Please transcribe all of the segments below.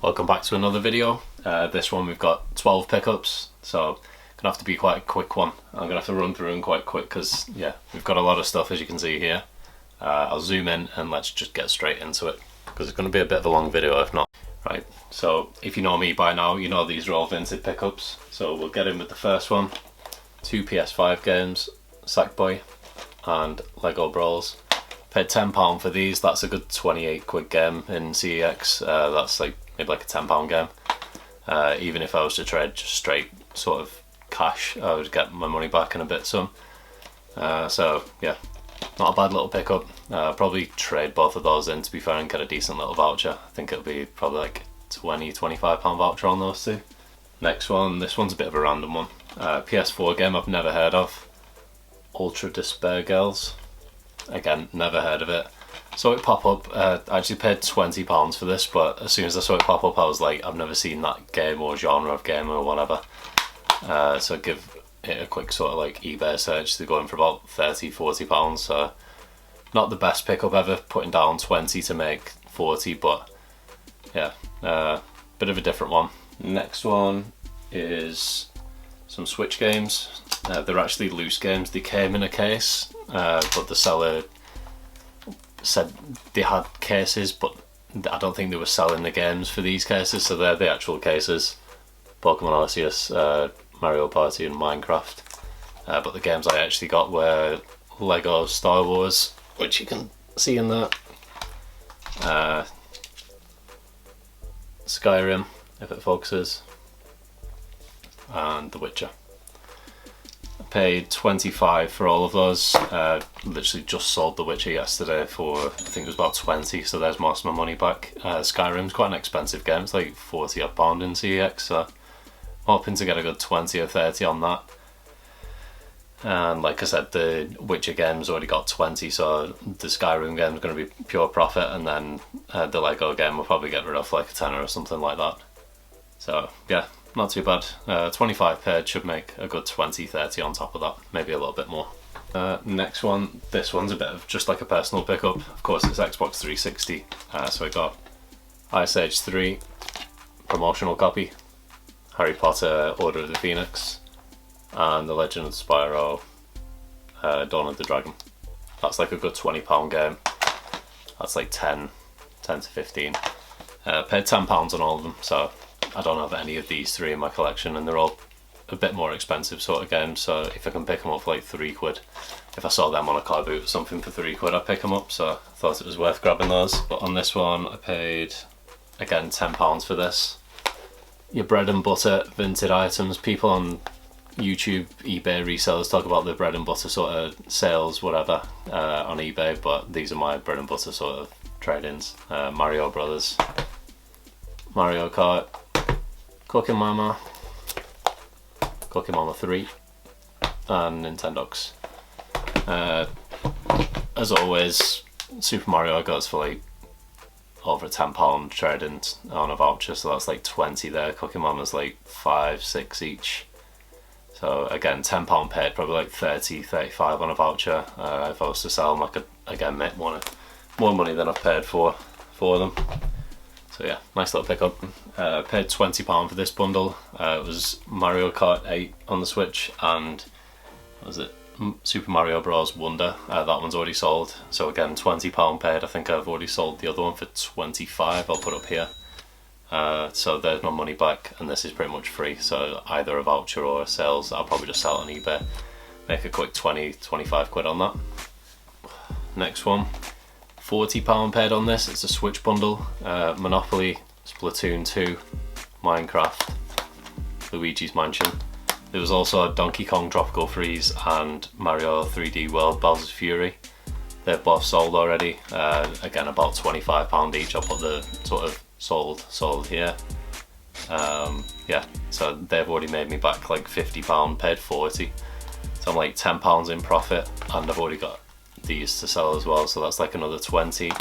Welcome back to another video. This one we've got 12 pickups, so gonna have to be quite a quick one. I'm gonna have to run through them quite quick because yeah, we've got a lot of stuff as you can see here. I'll zoom in and let's just get straight into it because it's gonna be a bit of a long video if not. Right, so if you know me by now, you know these are all Vinted pickups. So we'll get in with the first one. 2 PS5 games, Sackboy and Lego Brawls. Paid £10 for these. That's a good 28 quid game in CEX. That's like maybe like a £10 game. Even if I was to trade just straight sort of cash, I would get my money back in a bit some. So yeah, not a bad little pickup. Probably trade both of those in to be fair and get a decent little voucher. I think it'll be probably like £20–25 voucher on those two. Next one, this one's a bit of a random one. PS4 game I've never heard of. Ultra Despair Girls. Again, never heard of it. Saw it pop up. I actually paid £20 for this, but as soon as I saw it pop up I was like, I've never seen that game or genre of game or whatever. So give it a quick sort of like eBay search. They're going for about £30–40, so not the best pickup ever, putting down 20 to make 40, but yeah, bit of a different one. Next one is some Switch games. They're actually loose games. They came in a case, but the seller said they had cases, but I don't think they were selling the games for these cases, so they're the actual cases. Pokemon Arceus, Mario Party and Minecraft. But the games I actually got were Lego Star Wars, which you can see in that. Skyrim, if it focuses, and The Witcher. Paid 25 for all of those. Literally just sold The Witcher yesterday for I think it was about 20, so there's most of my money back. Skyrim's quite an expensive game, it's like £40 in CEX, so I'm hoping to get a good 20 or 30 on that. And like I said, the Witcher game's already got 20, so the Skyrim game's going to be pure profit, and then the Lego game will probably get rid of like a tenner or something like that. So yeah, not too bad. 25 paid should make a good 20–30 on top of that, maybe a little bit more. Next one, this one's a bit of just like a personal pickup. Of course it's Xbox 360, so I got Ice Age 3 promotional copy, Harry Potter Order of the Phoenix, and The Legend of Spyro Dawn of the Dragon. That's like a good £20 game. That's like 10 to 15. Paid £10 on all of them, so I don't have any of these three in my collection, and they're all a bit more expensive sort of games, so if I can pick them up for like 3 quid, if I saw them on a car boot or something for 3 quid, I'd pick them up, so I thought it was worth grabbing those. But on this one I paid, again, £10 for this. Your bread and butter Vinted items. People on YouTube, eBay, resellers talk about the bread and butter sort of sales, whatever, on eBay, but these are my bread and butter sort of trade-ins. Mario Brothers, Mario Kart, Cooking Mama 3, and Nintendogs. As always, Super Mario I got for like over £10 trade-in on a voucher, so that's like 20 there. Cooking Mama's like 5–6 each. So again, £10 paid, probably like 30–35 on a voucher. If I was to sell them, I could again make more money than I've paid for them. So yeah, nice little pickup. Paid £20 for this bundle. It was Mario Kart 8 on the Switch and what was it? Super Mario Bros. Wonder. That one's already sold. So again, £20 paid. I think I've already sold the other one for 25. I'll put up here. So there's my money back, and this is pretty much free. So either a voucher or a sales, I'll probably just sell it on eBay. Make a quick 20–25 quid on that. Next one. £40 paid on this. It's a Switch bundle. Monopoly, Splatoon 2, Minecraft, Luigi's Mansion. There was also Donkey Kong Tropical Freeze and Mario 3D World Bowser's Fury. They're both sold already. Again, about £25 each. I'll put the sort of sold here. Yeah, so they've already made me back like £50, paid 40. So I'm like £10 in profit, and I've already got these to sell as well, so that's like another 20,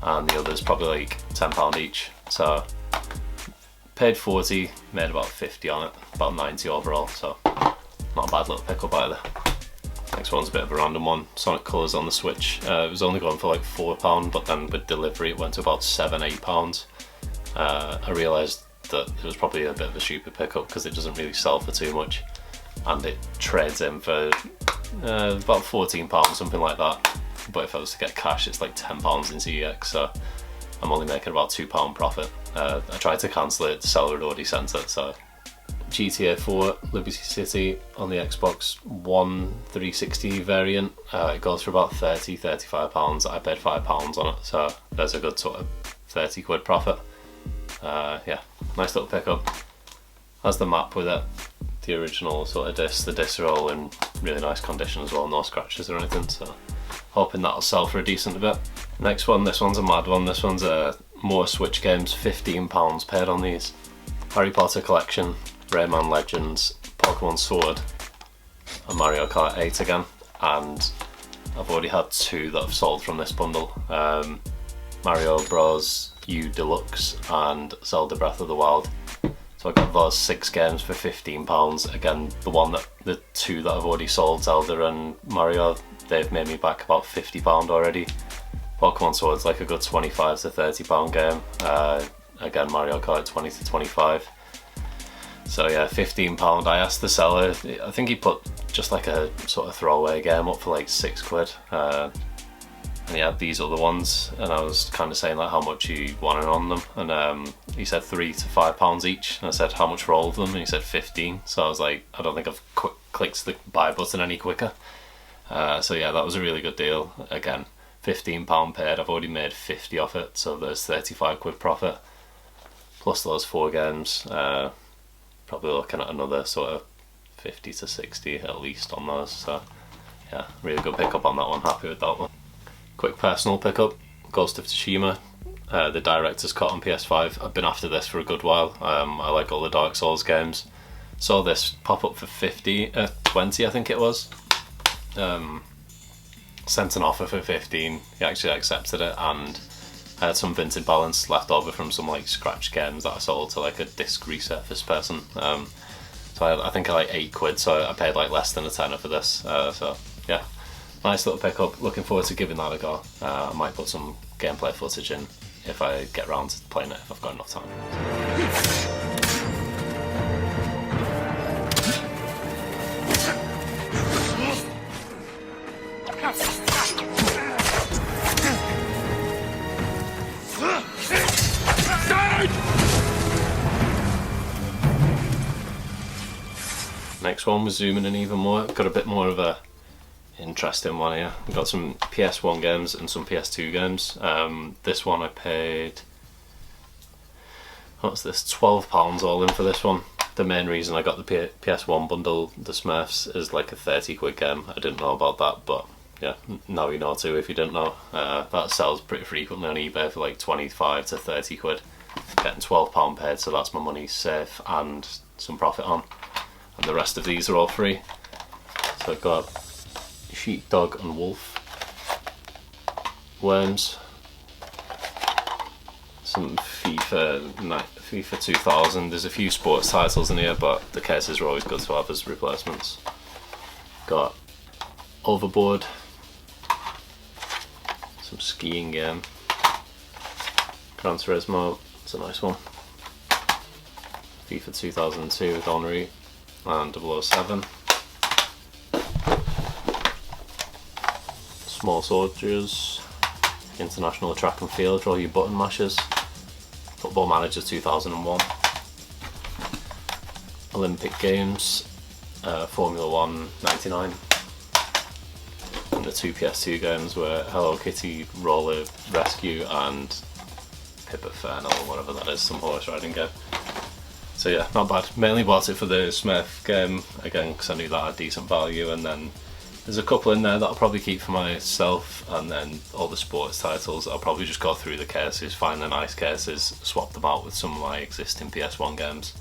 and the others probably like £10 each. So paid 40, made about 50 on it, about 90 overall, so not a bad little pickup either. Next one's a bit of a random one. Sonic Colors on the Switch. It was only going for like £4, but then with delivery it went to about £7–8. I realised that it was probably a bit of a stupid pickup because it doesn't really sell for too much, and it trades in for about £14, something like that. But if I was to get cash, it's like £10 in CEX, so I'm only making about £2 profit. I tried to cancel it, the seller had already sent it. So GTA 4 Liberty City on the Xbox One 360 variant, it goes for about £30–35. I paid £5 on it, so there's a good sort of 30 quid profit. Yeah, nice little pickup. Has the map with it, the original sort of discs. The discs are all in really nice condition as well, no scratches or anything, so hoping that'll sell for a decent bit. Next one, this one's a mad one. This one's more Switch games, £15 paid on these. Harry Potter Collection, Rayman Legends, Pokemon Sword, and Mario Kart 8 again. And I've already had 2 that have sold from this bundle. Mario Bros. U Deluxe and Zelda Breath of the Wild. So I got those 6 games for £15. Again, the 2 that I've already sold, Zelda and Mario, they've made me back about £50 already. Pokemon Sword's like a good £25 to £30 game. Again, Mario Kart 20 to 25. So yeah, £15. I asked the seller, I think he put just like a sort of throwaway game up for like 6 quid. And he had these other ones, and I was kind of saying like how much he wanted on them, and he said £3 to £5 each, and I said how much for all of them, and he said 15. So I was like, I don't think I've clicked the buy button any quicker. So yeah, that was a really good deal. Again, £15 paid, I've already made 50 off it, so there's 35 quid profit, plus those 4 games. Probably looking at another sort of 50 to 60 at least on those, so yeah, really good pickup on that one, happy with that one. Quick personal pickup, Ghost of Tsushima, the director's cut on PS5. I've been after this for a good while. I like all the Dark Souls games. Saw this pop up for 20 I think it was. Sent an offer for 15, he actually accepted it, and I had some Vinted balance left over from some like scratch games that I sold to like a disc resurface person. So I think I like 8 quid, so I paid like less than a tenner for this. So yeah, nice little pickup. Looking forward to giving that a go. I might put some gameplay footage in if I get around to playing it, if I've got enough time. Next one, we're zooming in even more. Got a bit more of a interesting one here. We've got some PS1 games and some PS2 games. This one I paid, what's this, £12 all in for this one. The main reason I got the PS1 bundle, the Smurfs, is like a 30 quid game. I didn't know about that, but yeah, now you know too if you didn't know. That sells pretty frequently on eBay for like 25 to 30 quid. Getting £12 paid, so that's my money safe and some profit on. And the rest of these are all free. So I've got Sheepdog and Wolf, Worms, some FIFA 2000. There's a few sports titles in here, but the cases are always good to have as replacements. Got Overboard, some skiing game, Gran Turismo, it's a nice one, FIFA 2002 with Henry, and 007. Small Soldiers, International Track and Field for all your button mashers, Football Manager 2001, Olympic Games, Formula 1 99, and the 2 PS2 games were Hello Kitty Roller Rescue and Pippa-Fernel, or whatever that is, some horse riding game. So yeah, not bad. Mainly bought it for the Smurf game, again, because I knew that had decent value, and then there's a couple in there that I'll probably keep for myself, and then all the sports titles, I'll probably just go through the cases, find the nice cases, swap them out with some of my existing PS1 games,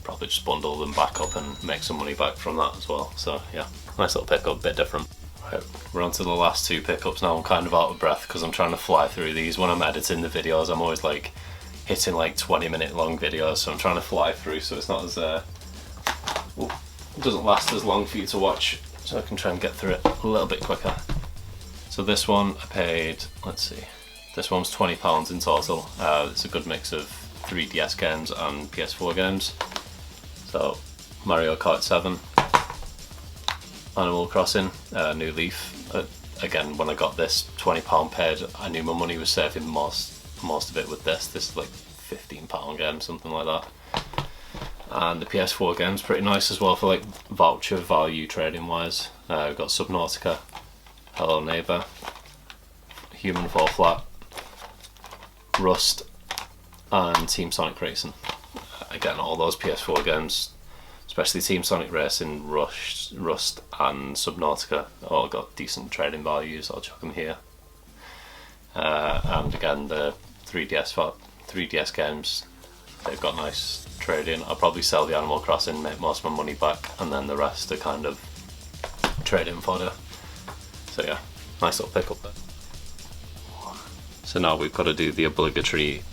probably just bundle them back up and make some money back from that as well. So yeah, nice little pickup, bit different. Right, we're on to the last 2 pickups now. I'm kind of out of breath because I'm trying to fly through these. When I'm editing the videos, I'm always like hitting like 20-minute long videos, so I'm trying to fly through so it's not as it doesn't last as long for you to watch, so I can try and get through it a little bit quicker. So this one I paid, let's see, this one's £20 in total. It's a good mix of 3DS games and PS4 games. So Mario Kart 7, Animal Crossing, New Leaf. Again, when I got this, £20 paid, I knew my money was saving most of it with this. This is like £15 game, something like that. And the PS4 game's pretty nice as well for like voucher value trading wise. We've got Subnautica, Hello Neighbour, Human Fall Flat, Rust, and Team Sonic Racing. Again, all those PS4 games, especially Team Sonic Racing, Rust, and Subnautica, all got decent trading values. I'll chuck them here. And again, the 3DS games, they've got nice trading. I'll probably sell the Animal Crossing, make most of my money back, and then the rest are kind of trading fodder. So yeah, nice little pickup there. So now we've got to do the obligatory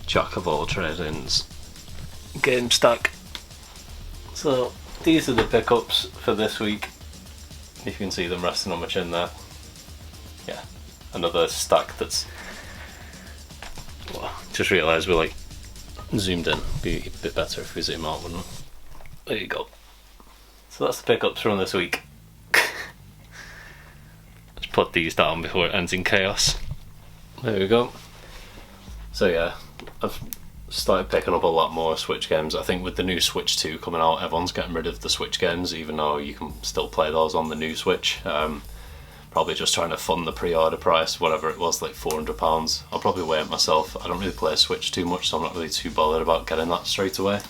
jack of all trade-ins game stack. So these are the pickups for this week. You can see them resting on my chin there. Yeah, another stack that's, well, just realised we're like zoomed in. Be a bit better if we zoom out, wouldn't it? There you go. So that's the pickups from this week. Let's put these down before it ends in chaos. There we go. So yeah, I've started picking up a lot more Switch games. I think with the new Switch 2 coming out, everyone's getting rid of the Switch games, even though you can still play those on the new Switch. Probably just trying to fund the pre-order price, whatever it was, like £400. I'll probably weigh it myself. I don't really play Switch too much, so I'm not really too bothered about getting that straight away.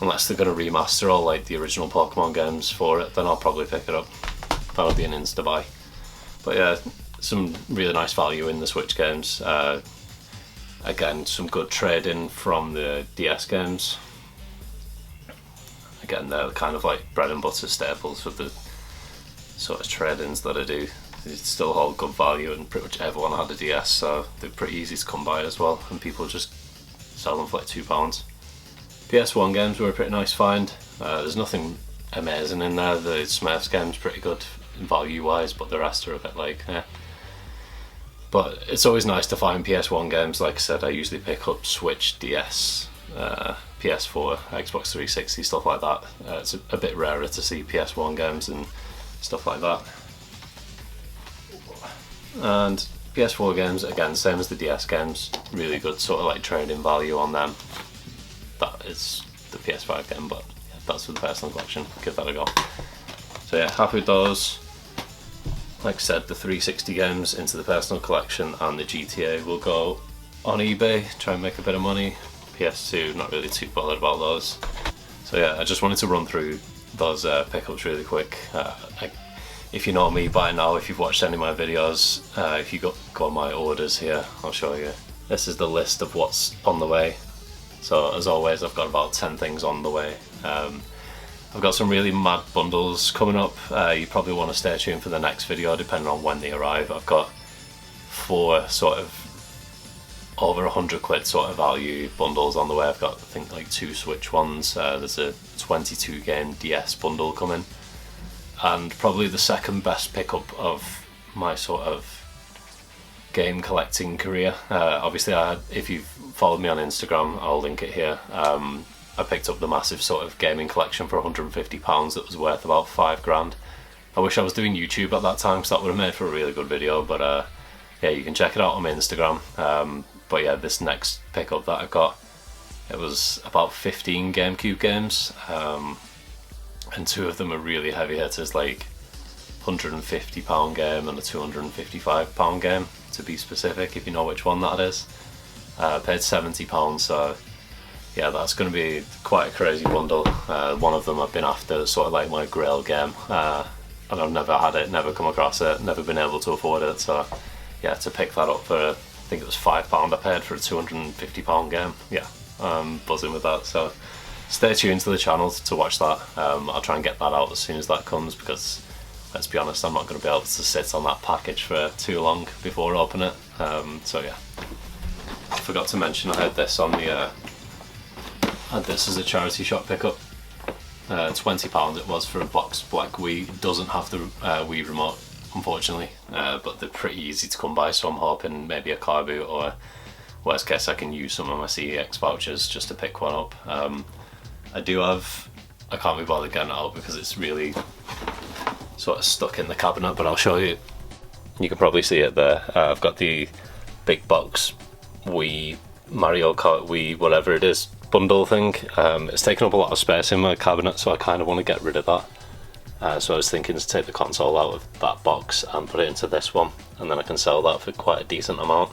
Unless they're going to remaster all like the original Pokemon games for it, then I'll probably pick it up. That'll be an insta buy. But yeah, some really nice value in the Switch games. Again, some good trading from the DS games. Again, they're kind of like bread and butter staples for the sort of trade-ins that I do. They still hold good value, and pretty much everyone had a DS, so they're pretty easy to come by as well, and people just sell them for like £2. PS1 games were a pretty nice find. There's nothing amazing in there. The Smurfs game's pretty good value-wise, but the rest are a bit like, eh. But it's always nice to find PS1 games. Like I said, I usually pick up Switch, DS, PS4, Xbox 360, stuff like that. It's a bit rarer to see PS1 games and stuff like that. And PS4 games, again, same as the DS games, really good sort of like trading value on them. That is the PS5 game, but yeah, that's for the personal collection. Give that a go. So yeah, happy with those. Like I said, the 360 games into the personal collection, and the GTA will go on eBay, try and make a bit of money. PS2, not really too bothered about those. So yeah, I just wanted to run through those pickups really quick. If you know me by now, if you've watched any of my videos, if you go on my orders here, I'll show you. This is the list of what's on the way. So as always, I've got about 10 things on the way. I've got some really mad bundles coming up. You probably want to stay tuned for the next video depending on when they arrive. I've got 4 sort of over £100 sort of value bundles on the way. I've got, I think, like 2 Switch ones. There's a 22 game DS bundle coming, and probably the second best pickup of my sort of game collecting career. Obviously, if you've followed me on Instagram, I'll link it here. I picked up the massive sort of gaming collection for £150 that was worth about £5,000. I wish I was doing YouTube at that time, because that would have made for a really good video, but yeah, you can check it out on my Instagram. But yeah, this next pickup that I got, it was about 15 Gamecube games, and 2 of them are really heavy hitters, like £150 game and a £255 game, to be specific, if you know which one that is. Paid £70, so yeah, that's going to be quite a crazy bundle. One of them I've been after, sort of like my grail game, and I've never had it, never come across it, never been able to afford it, so yeah, to pick that up for, I think it was £5 I paid for a £250 game. Yeah, I'm buzzing with that, so stay tuned to the channel to watch that. I'll try and get that out as soon as that comes, because let's be honest, I'm not going to be able to sit on that package for too long before I open it. So yeah, I forgot to mention I had this on the had this as a charity shop pickup. £20 it was for a box black Wii. It doesn't have the Wii remote, unfortunately, but they're pretty easy to come by, so I'm hoping maybe a car boot or worst case I can use some of my CEX vouchers just to pick one up. I do have, I can't be bothered getting it out because it's really sort of stuck in the cabinet, but I'll show you. You can probably see it there. I've got the big box Wii Mario Kart Wii whatever it is bundle thing. It's taken up a lot of space in my cabinet, so I kind of want to get rid of that. So I was thinking to take the console out of that box and put it into this one, and then I can sell that for quite a decent amount.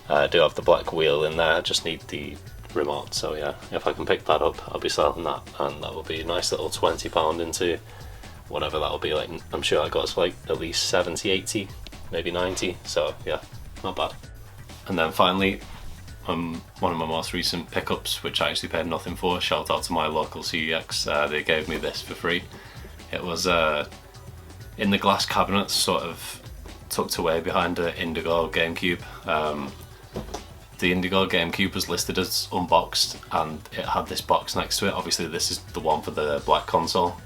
I do have the black wheel in there, I just need the remote, so yeah, if I can pick that up I'll be selling that, and that will be a nice little £20 into whatever that'll be. Like, I'm sure I got like at least 70, 80, maybe 90, so yeah, not bad. And then finally, one of my most recent pickups, which I actually paid nothing for, shout out to my local CEX, they gave me this for free. It was in the glass cabinet, sort of tucked away behind an Indigo Gamecube. The Indigo Gamecube was listed as unboxed and it had this box next to it. Obviously this is the one for the black console.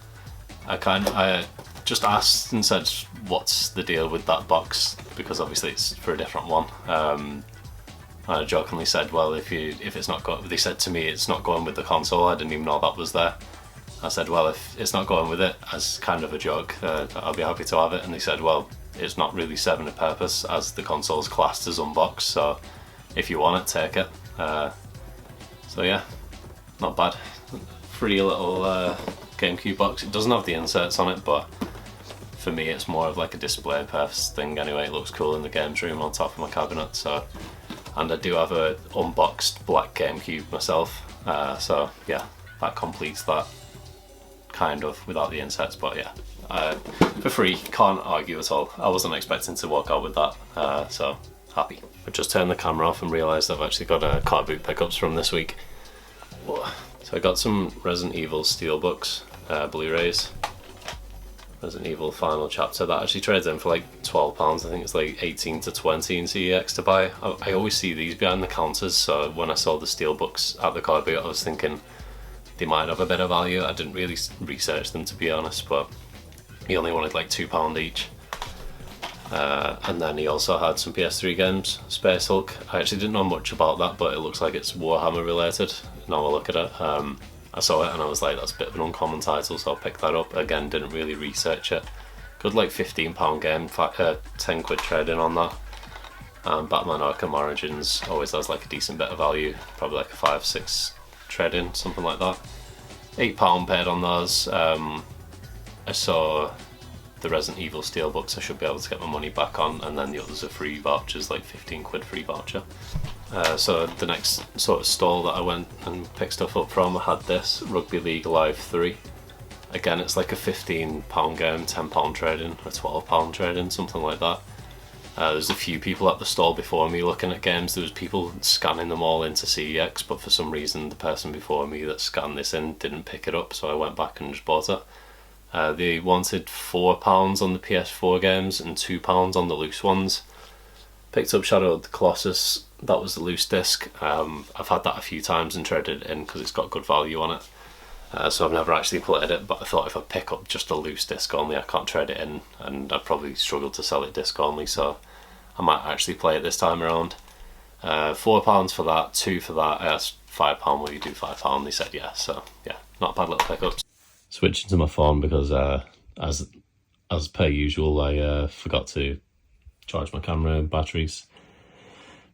I just asked and said, what's the deal with that box, because obviously it's for a different one. I jokingly said, well, if it's not going, they said to me it's not going with the console. I didn't even know that was there. I said, well, if it's not going with it, as kind of a joke, I'll be happy to have it. And they said, well, it's not really serving a purpose as the console's classed as unboxed, so if you want it, take it. So yeah, not bad. Free little Gamecube box. It doesn't have the inserts on it, but for me it's more of like a display purpose thing anyway. It looks cool in the games room on top of my cabinet. So, and I do have a unboxed black Gamecube myself, so yeah, that completes that kind of without the inserts. But yeah, for free, can't argue at all. I wasn't expecting to walk out with that, so happy. I just turned the camera off and realised I've actually got a car boot pickups from this week. So I got some Resident Evil Steelbooks, Blu-rays. Resident Evil Final Chapter, that actually trades in for like £12. I think it's like 18 to 20 in CEX to buy. I always see these behind the counters, so when I saw the Steelbooks at the car boot I was thinking they might have a bit of value. I didn't really research them, to be honest, but he only wanted like £2 each. And then he also had some PS3 games, Space Hulk. I actually didn't know much about that, but it looks like it's Warhammer related. Now I look at it, I saw it and I was like, that's a bit of an uncommon title, so I'll pick that up. Again, didn't really research it. Good like £15 game, 10 quid trading on that. Batman Arkham Origins always has like a decent bit of value, probably like a 5-6 trade-in, something like that. £8 paid on those. I saw the Resident Evil Steelbooks I should be able to get my money back on, and then the others are free vouchers, like 15 quid free voucher. So the next sort of stall that I went and picked stuff up from, I had this Rugby League Live 3. Again, it's like a £15 game, £10 trading, or £12 trading, something like that. There's a few people at the stall before me looking at games. There was people scanning them all into CEX, but for some reason the person before me that scanned this in didn't pick it up, so I went back and just bought it. They wanted £4 on the PS4 games and £2 on the loose ones. Picked up Shadow of the Colossus, that was the loose disc. I've had that a few times and traded it in because it's got good value on it. So I've never actually played it, but I thought if I pick up just a loose disc only, I can't trade it in, and I'd probably struggle to sell it disc only, so I might actually play it this time around. £4 for that, 2 for that. I asked £5, will you do £5? They said yeah, so yeah, not a bad little pickup. Switching to my phone because as per usual I forgot to charge my camera and batteries.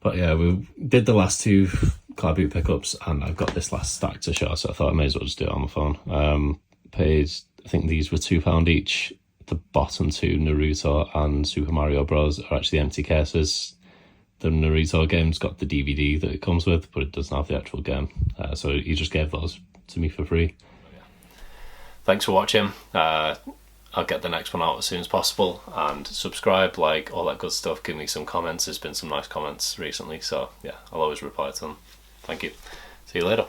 But yeah, we did the last two car boot pickups and I've got this last stack to show, so I thought I may as well just do it on my phone. Paid, I think these were £2 each. The bottom two, Naruto and Super Mario Bros, are actually empty cases. The Naruto game's got the DVD that it comes with, but it doesn't have the actual game. So he just gave those to me for free. Thanks for watching. I'll get the next one out as soon as possible, and subscribe, like, all that good stuff. Give me some comments. There's been some nice comments recently, so yeah, I'll always reply to them. Thank you. See you later.